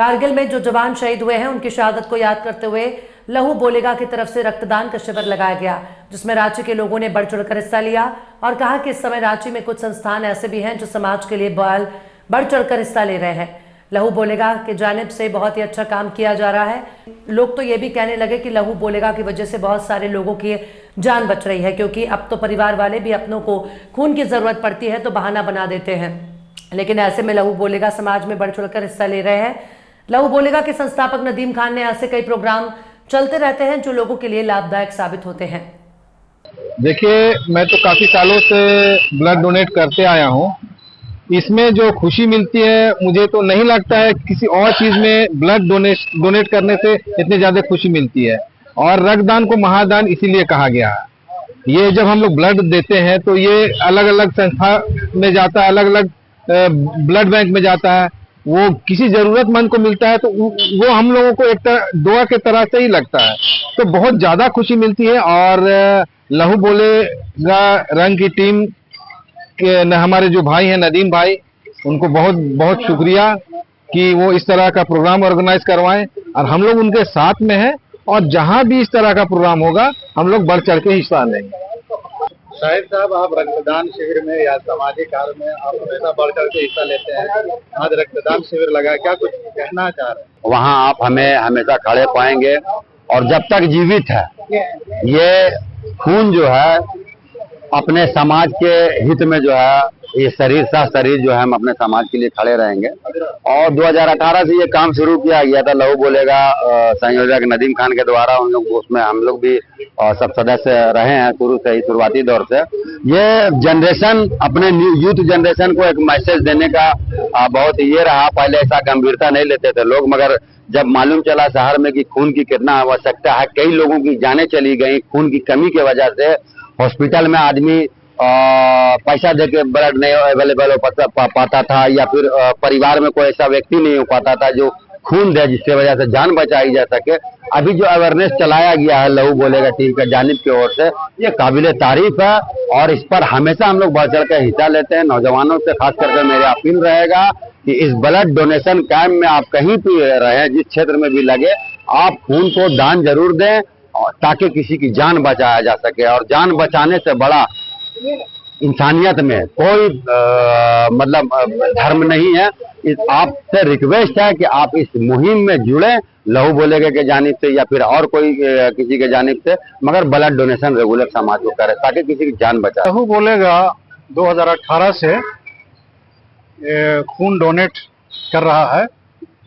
कारगिल में जो जवान शहीद हुए हैं उनकी शहादत को याद करते हुए लहू बोलेगा की तरफ से रक्तदान का शिविर लगाया गया, जिसमें रांची के लोगों ने बढ़ चढ़कर हिस्सा लिया और कहा कि इस समय रांची में कुछ संस्थान ऐसे भी हैं जो समाज के लिए बढ़ चढ़कर हिस्सा ले रहे हैं। लहू बोलेगा की जानिब से बहुत ही अच्छा काम किया जा रहा है। लोग तो ये भी कहने लगे कि लहू बोलेगा की वजह से बहुत सारे लोगों की जान बच रही है, क्योंकि अब तो परिवार वाले भी अपनों को खून की जरूरत पड़ती है तो बहाना बना देते हैं, लेकिन ऐसे में लहू बोलेगा समाज में बढ़ चढ़कर हिस्सा ले रहे हैं। लहू बोलेगा के संस्थापक नदीम खान ने ऐसे कई प्रोग्राम चलते रहते हैं जो लोगों के लिए लाभदायक साबित होते हैं। देखिए, मैं तो काफी सालों से ब्लड डोनेट करते आया हूँ। इसमें जो खुशी मिलती है, मुझे तो नहीं लगता है किसी और चीज में ब्लड डोनेट करने से इतनी ज्यादा खुशी मिलती है। और रक्तदान को महादान इसीलिए कहा गया है। ये जब हम लोग ब्लड देते हैं तो ये अलग अलग संस्था में जाता है, अलग अलग ब्लड बैंक में जाता है, वो किसी जरूरतमंद को मिलता है, तो वो हम लोगों को एक दुआ के तरह से ही लगता है, तो बहुत ज्यादा खुशी मिलती है। और लहू बोलेगा रंग की टीम के हमारे जो भाई हैं नदीम भाई, उनको बहुत बहुत शुक्रिया कि वो इस तरह का प्रोग्राम ऑर्गेनाइज करवाएं और हम लोग उनके साथ में हैं। और जहां भी इस तरह का प्रोग्राम होगा हम लोग बढ़ चढ़ के हिस्सा लेंगे। शाहिद साहब, आप रक्तदान शिविर में या सामाजिक कार्य में आप हमेशा बढ़ चढ़ के हिस्सा लेते हैं। आज रक्तदान शिविर लगा, क्या कुछ कहना चाह रहे हैं? वहाँ आप हमें हमेशा खड़े पाएंगे और जब तक जीवित है ये खून जो है अपने समाज के हित में जो है, ये शरीर सा शरीर जो है हम अपने समाज के लिए खड़े रहेंगे। और 2018 से ये काम शुरू किया गया था लहू बोलेगा संयोजक नदीम खान के द्वारा। उन लोग उसमें हम लोग भी सब सदस्य रहे हैं शुरू से ही, शुरुआती दौर से। ये जनरेशन अपने यूथ जनरेशन को एक मैसेज देने का बहुत ये रहा। पहले ऐसा गंभीरता नहीं लेते थे लोग, मगर जब मालूम चला शहर में कि खून की कितना आवश्यकता है, कई लोगों की जानें चली गई खून की कमी की वजह से। हॉस्पिटल में आदमी पैसा देके ब्लड नहीं अवेलेबल हो पाता था, या फिर परिवार में कोई ऐसा व्यक्ति नहीं हो पाता था जो खून दे जिससे वजह से जान बचाई जा सके। अभी जो अवेयरनेस चलाया गया है लहू बोलेगा टीम के जानिब की ओर से, ये काबिले तारीफ है और इस पर हमेशा हम लोग बढ़ चढ़ कर हिस्सा लेते हैं। नौजवानों से खास करके मेरी अपील रहेगा कि इस ब्लड डोनेशन कैंप में आप कहीं भी रहे, जिस क्षेत्र में भी लगे, आप खून को दान जरूर दें ताकि किसी की जान बचाया जा सके। और जान बचाने से बड़ा इंसानियत में कोई मतलब धर्म नहीं है। आपसे रिक्वेस्ट है कि आप इस मुहिम में जुड़े, लहू बोलेगा के जानिब से या फिर और कोई किसी के जानिब से, मगर ब्लड डोनेशन रेगुलर समाज को करे ताकि किसी की जान बचाए। लहू बोलेगा 2018 से खून डोनेट कर रहा है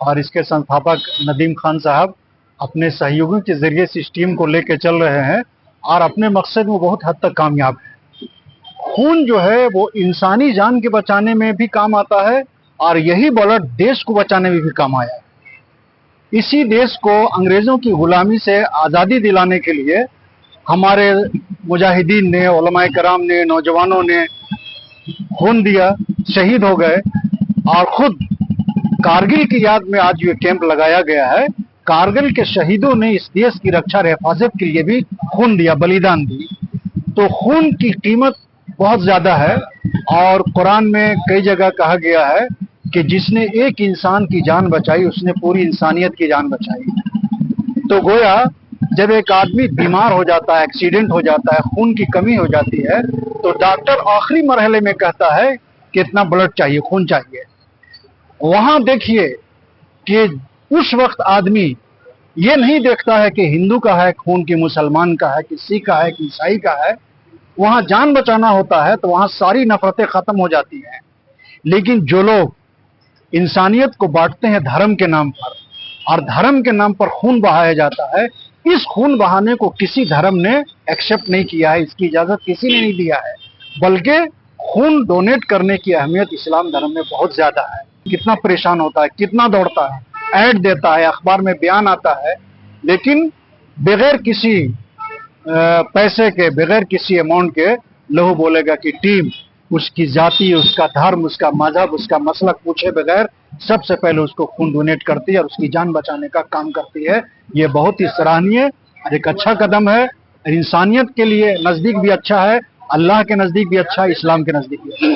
और इसके संस्थापक नदीम खान साहब अपने सहयोगियों के जरिए से इस टीम को लेकर चल रहे हैं और अपने मकसद में बहुत हद तक कामयाब है। खून जो है वो इंसानी जान के बचाने में भी काम आता है और यही ब्लड देश को बचाने में भी काम आया है। इसी देश को अंग्रेजों की गुलामी से आज़ादी दिलाने के लिए हमारे मुजाहिदीन ने, उलमाए कराम ने, नौजवानों ने खून दिया, शहीद हो गए। और खुद कारगिल की याद में आज ये कैंप लगाया गया है। कारगिल के शहीदों ने इस देश की रक्षा और हिफाजत के लिए भी खून दिया, बलिदान दी। तो खून की कीमत बहुत ज्यादा है और कुरान में कई जगह कहा गया है कि जिसने एक इंसान की जान बचाई उसने पूरी इंसानियत की जान बचाई। तो गोया जब एक आदमी बीमार हो जाता है, एक्सीडेंट हो जाता है, खून की कमी हो जाती है, तो डॉक्टर आखिरी मरहले में कहता है कि इतना ब्लड चाहिए, खून चाहिए। वहां देखिए कि उस वक्त आदमी ये नहीं देखता है कि हिंदू का है खून, कि मुसलमान का है, कि सिख का है, कि ईसाई का है। वहां जान बचाना होता है तो वहां सारी नफरतें खत्म हो जाती हैं। लेकिन जो लोग इंसानियत को बांटते हैं धर्म के नाम पर और धर्म के नाम पर खून बहाया जाता है, इस खून बहाने को किसी धर्म ने एक्सेप्ट नहीं किया है, इसकी इजाजत किसी ने नहीं दिया है। बल्कि खून डोनेट करने की अहमियत इस्लाम धर्म में बहुत ज्यादा है। कितना परेशान होता है, कितना दौड़ता है, ऐड देता है, अखबार में बयान आता है, लेकिन बगैर किसी पैसे के, बगैर किसी अमाउंट के लहू बोलेगा की टीम उसकी जाति, उसका धर्म, उसका मजहब, उसका मसलक पूछे बगैर सबसे पहले उसको खून डोनेट करती है और उसकी जान बचाने का काम करती है। ये बहुत ही सराहनीय और एक अच्छा कदम है। इंसानियत के लिए नजदीक भी अच्छा है, अल्लाह के नजदीक भी अच्छा है, इस्लाम के नजदीक भी अच्छा है।